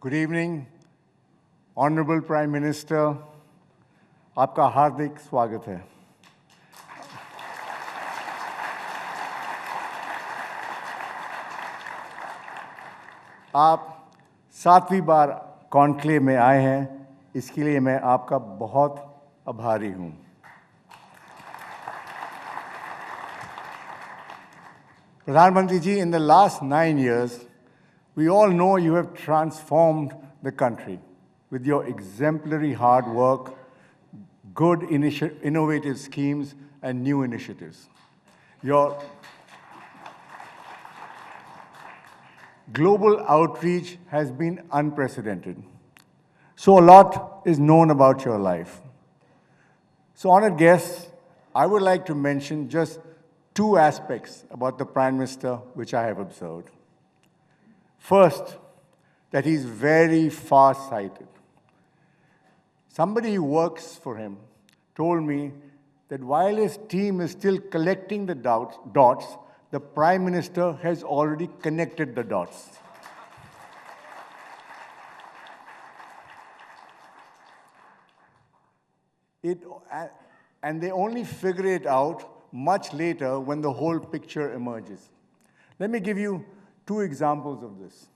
Good evening, Honorable Prime Minister. आपका हार्दिक स्वागत है. आप 7वीं बार कॉन्क्लेव में आए हैं, इसके लिए मैं आपका बहुत आभारी हूं. Pradhan ji, in the last 9 years, we all know you have transformed the country with your exemplary hard work, good innovative schemes, and new initiatives. Your global outreach has been unprecedented. So a lot is known about your life. So, honored guests, I would like to mention just 2 aspects about the Prime Minister which I have observed. First, that he's very far-sighted. Somebody who works for him told me that while his team is still collecting the dots, the Prime Minister has already connected the dots. And they only figure it out much later when the whole picture emerges. Let me give you 2 examples of this.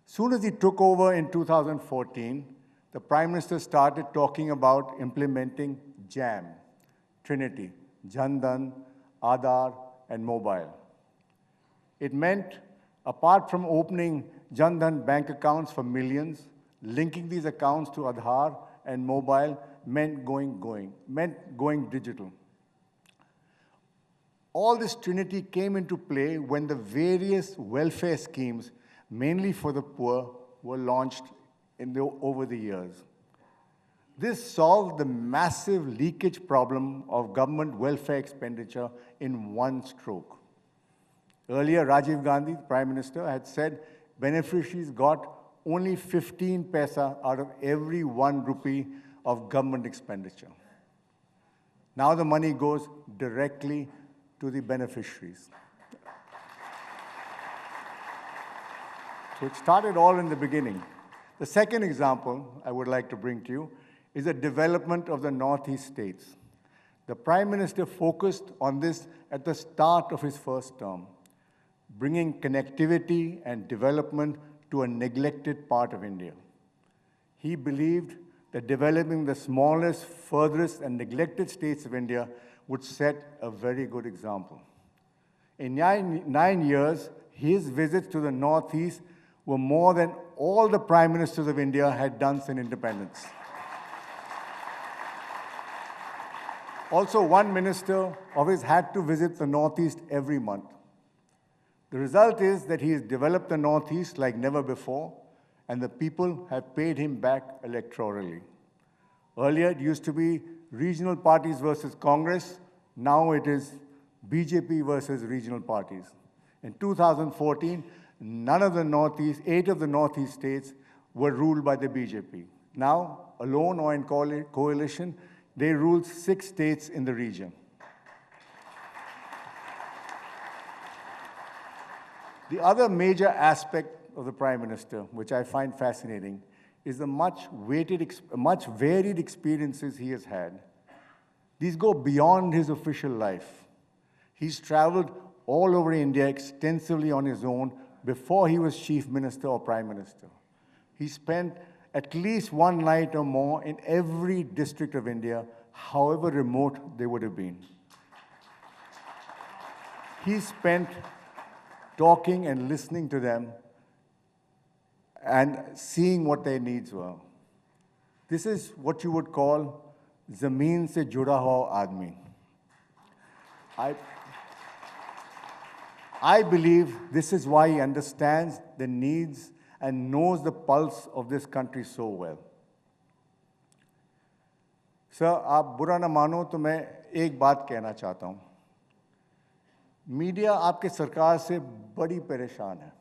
Soon as he took over in 2014, the Prime Minister started talking about implementing JAM, Trinity, Jan Dhan, Aadhaar, and mobile. It meant, apart from opening Jan Dhan bank accounts for millions, linking these accounts to Aadhaar and mobile meant going digital. All this trinity came into play when the various welfare schemes, mainly for the poor, were launched over the years. This solved the massive leakage problem of government welfare expenditure in one stroke. Earlier, Rajiv Gandhi, the Prime Minister, had said beneficiaries got only 15 paisa out of every 1 rupee of government expenditure. Now the money goes directly to the beneficiaries. So it started all in the beginning. The second example I would like to bring to you is the development of the Northeast states. The Prime Minister focused on this at the start of his first term, bringing connectivity and development to a neglected part of India. He believed that developing the smallest, furthest, and neglected states of India would set a very good example. In 9 years, his visits to the Northeast were more than all the Prime Ministers of India had done since independence. Also, one minister of his had to visit the Northeast every month. The result is that he has developed the Northeast like never before, and the people have paid him back electorally. Earlier, it used to be regional parties versus Congress. Now it is BJP versus regional parties. In 2014, 8 of the Northeast states were ruled by the BJP. Now, alone or in coalition, they rule 6 states in the region. The other major aspect of the Prime Minister, which I find fascinating, is the much varied experiences he has had. These go beyond his official life. He's traveled all over India extensively on his own before he was Chief Minister or Prime Minister. He spent at least 1 night or more in every district of India, however remote they would have been. He spent talking and listening to them and seeing what their needs were. This is what you would call zameen se juda ho aadmi. I believe this is why he understands the needs and knows the pulse of this country so well. Sir, आप बुरा ना मानो तो मैं एक बात कहना चाहता हूँ. मीडिया आपके सरकार से बड़ी परेशान है.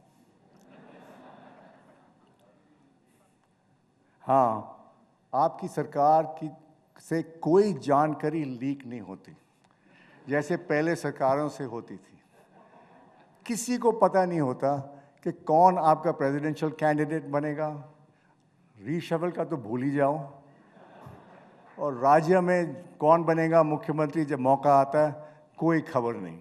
हाँ, आपकी सरकार से कोई जानकारी लीक नहीं होती, जैसे पहले सरकारों से होती थी. किसी को पता नहीं होता कि कौन आपका प्रेसिडेंशियल कैंडिडेट बनेगा, रीशफल का तो भूल ही जाओ, और राज्य में कौन बनेगा मुख्यमंत्री जब मौका आता है, कोई खबर नहीं।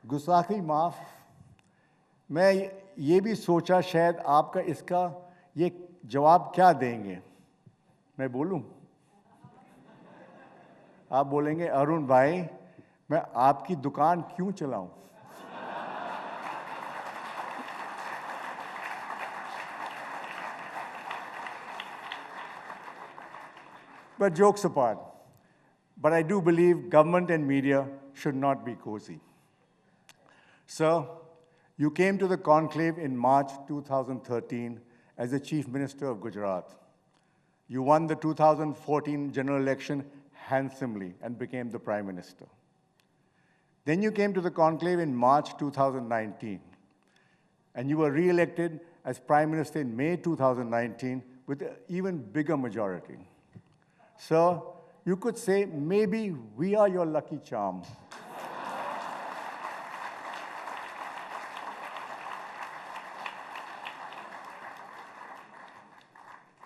गुस्ताखी माफ। मैं ये भी सोचा शायद आपका इसका ये जवाब क्या देंगे। मैं बोलूं? आप बोलेंगे अरुण भाई मैं आपकी दुकान क्यों चलाऊं? But jokes apart, but I do believe government and media should not be cozy. Sir, you came to the conclave in March 2013 as the Chief Minister of Gujarat. You won the 2014 general election handsomely and became the Prime Minister. Then you came to the conclave in March 2019, and you were re-elected as Prime Minister in May 2019 with an even bigger majority. Sir, you could say maybe we are your lucky charm.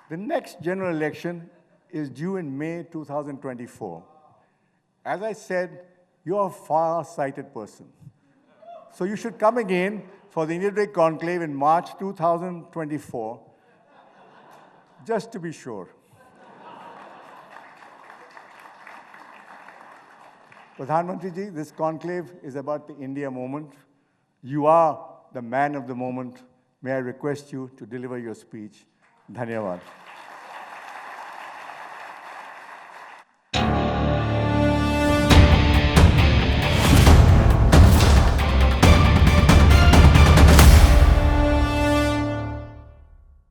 The next general election is due in May 2024. As I said, you're a far-sighted person. So you should come again for the Indian Day Conclave in March 2024, just to be sure. Pradhan Mantri ji, this conclave is about the India moment. You are the man of the moment. May I request you to deliver your speech. Dhanyavad.